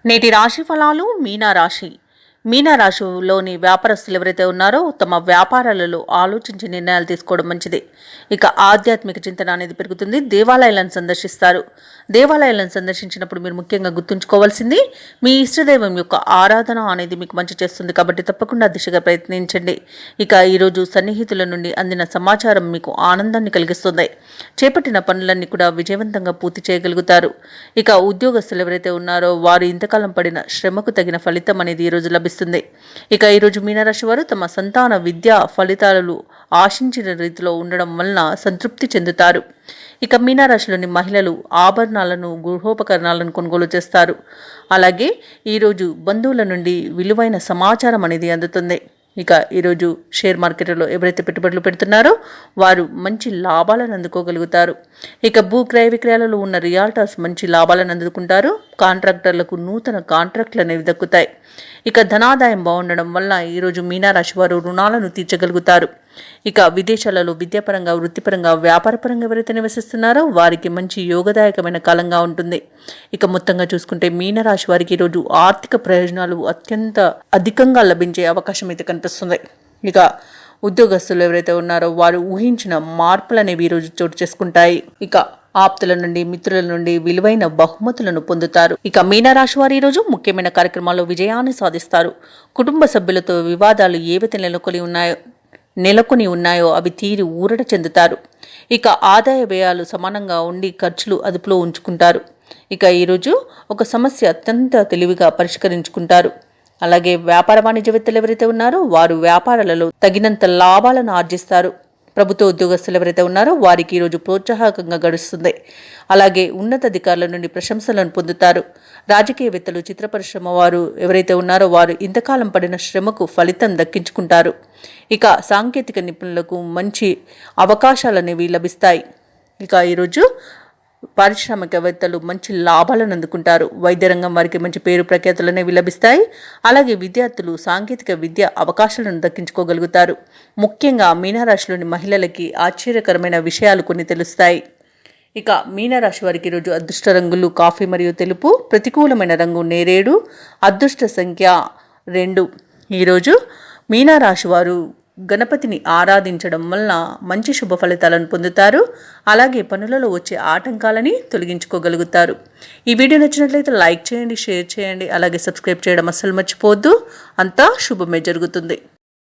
నేటి రాశి ఫలాలు మీనరాశిలోని వ్యాపారస్తులు ఎవరైతే ఉన్నారో తమ వ్యాపారాలలో ఆలోచించి నిర్ణయాలు తీసుకోవడం మంచిది. ఇక ఆధ్యాత్మిక చింతన అనేది పెరుగుతుంది. దేవాలయాలను సందర్శిస్తారు. దేవాలయాలను సందర్శించినప్పుడు మీరు ముఖ్యంగా గుర్తుంచుకోవాల్సింది మీ ఇష్టదైవం యొక్క ఆరాధన అనేది మీకు మంచి చేస్తుంది కాబట్టి తప్పకుండా దిశగా ప్రయత్నించండి. ఇక ఈరోజు సన్నిహితుల నుండి అందిన సమాచారం మీకు ఆనందాన్ని కలిగిస్తుంది. చేపట్టిన పనులన్నీ కూడా విజయవంతంగా పూర్తి చేయగలుగుతారు. ఇక ఉద్యోగస్తులు ఎవరైతే ఉన్నారో వారు ఇంతకాలం పడిన శ్రమకు తగిన ఫలితం అనేది ఈరోజు లభిస్తుంది. ఇక ఈరోజు మీనరాశి వారు తమ సంతాన విద్యా ఫలితాలు ఆశించిన రీతిలో ఉండడం వలన సంతృప్తి చెందుతారు. ఇక మీనరాశిలోని మహిళలు ఆభరణాలను గృహోపకరణాలను కొనుగోలు చేస్తారు. అలాగే ఈరోజు బంధువుల నుండి విలువైన సమాచారం అనేది అందుతుంది. ఇక ఈరోజు షేర్ మార్కెట్లో ఎవరైతే పెట్టుబడులు పెడుతున్నారో వారు మంచి లాభాలను అందుకోగలుగుతారు. ఇక భూ క్రయ విక్రయాలలో ఉన్న రియాల్టర్స్ మంచి లాభాలను అందుకుంటారు. కాంట్రాక్టర్లకు నూతన కాంట్రాక్టులు అనేవి దక్కుతాయి. ఇక ధనాదాయం బాగుండడం వల్ల ఈరోజు మీనరాశి వారు రుణాలను తీర్చగలుగుతారు. ఇక విదేశాలలో విద్యాపరంగా, వృత్తిపరంగా, వ్యాపారపరంగా ఎవరైతే నివసిస్తున్నారో వారికి మంచి యోగదాయకమైన కాలంగా ఉంటుంది. ఇక మొత్తంగా చూసుకుంటే మీనరాశి వారికి ఈరోజు ఆర్థిక ప్రయోజనాలు అత్యంత అధికంగా లభించే అవకాశం అయితే కనిపిస్తుంది. ఇక ఉద్యోగస్తులు ఎవరైతే ఉన్నారో వారు ఊహించిన మార్పులు అనేవి ఈరోజు చోటు చేసుకుంటాయి. ఇక ఆప్తుల నుండి, మిత్రుల నుండి విలువైన బహుమతులను పొందుతారు. ఇక మీనరాశి వారు ఈరోజు ముఖ్యమైన కార్యక్రమాల్లో విజయాన్ని సాధిస్తారు. కుటుంబ సభ్యులతో వివాదాలు ఏవైతే నెలకొని ఉన్నాయో అవి తీరి ఊరట చెందుతారు. ఇక ఆదాయ వ్యయాలు సమానంగా ఉండి ఖర్చులు అదుపులో ఉంచుకుంటారు. ఇక ఈరోజు ఒక సమస్య అత్యంత తెలివిగా పరిష్కరించుకుంటారు. అలాగే వ్యాపార వాణిజ్యవేత్తలు ఎవరైతే ఉన్నారో వారు వ్యాపారాలలో తగినంత లాభాలను ఆర్జిస్తారు. ప్రభుత్వ ఉద్యోగస్తులు ఎవరైతే ఉన్నారో వారికి ఈరోజు ప్రోత్సాహకంగా గడుస్తుంది. అలాగే ఉన్నతాధికారుల నుండి ప్రశంసలను పొందుతారు. రాజకీయవేత్తలు, చిత్ర పరిశ్రమ వారు ఎవరైతే ఉన్నారో వారు ఇంతకాలం పడిన శ్రమకు ఫలితం దక్కించుకుంటారు. ఇక సాంకేతిక నిపుణులకు మంచి అవకాశాలు అనేవి లభిస్తాయి. ఇక ఈరోజు పారిశ్రామికవేత్తలు మంచి లాభాలను అందుకుంటారు. వైద్య రంగం వారికి మంచి పేరు ప్రఖ్యాతులు అనేవి లభిస్తాయి. అలాగే విద్యార్థులు సాంకేతిక విద్య అవకాశాలను దక్కించుకోగలుగుతారు. ముఖ్యంగా మీనరాశిలోని మహిళలకి ఆశ్చర్యకరమైన విషయాలు కొన్ని తెలుస్తాయి. ఇక మీనరాశి వారికి ఈరోజు అదృష్ట రంగులు కాఫీ మరియు తెలుపు, ప్రతికూలమైన రంగు నేరేడు, అదృష్ట సంఖ్య 2. ఈరోజు మీనరాశి వారు గణపతిని ఆరాధించడం వలన మంచి శుభ ఫలితాలను పొందుతారు. అలాగే పనులలో వచ్చే ఆటంకాలని తొలగించుకోగలుగుతారు. ఈ వీడియో నచ్చినట్లయితే లైక్ చేయండి, షేర్ చేయండి, అలాగే సబ్స్క్రైబ్ చేయడం అస్సలు మర్చిపోవద్దు. అంతా శుభమే జరుగుతుంది.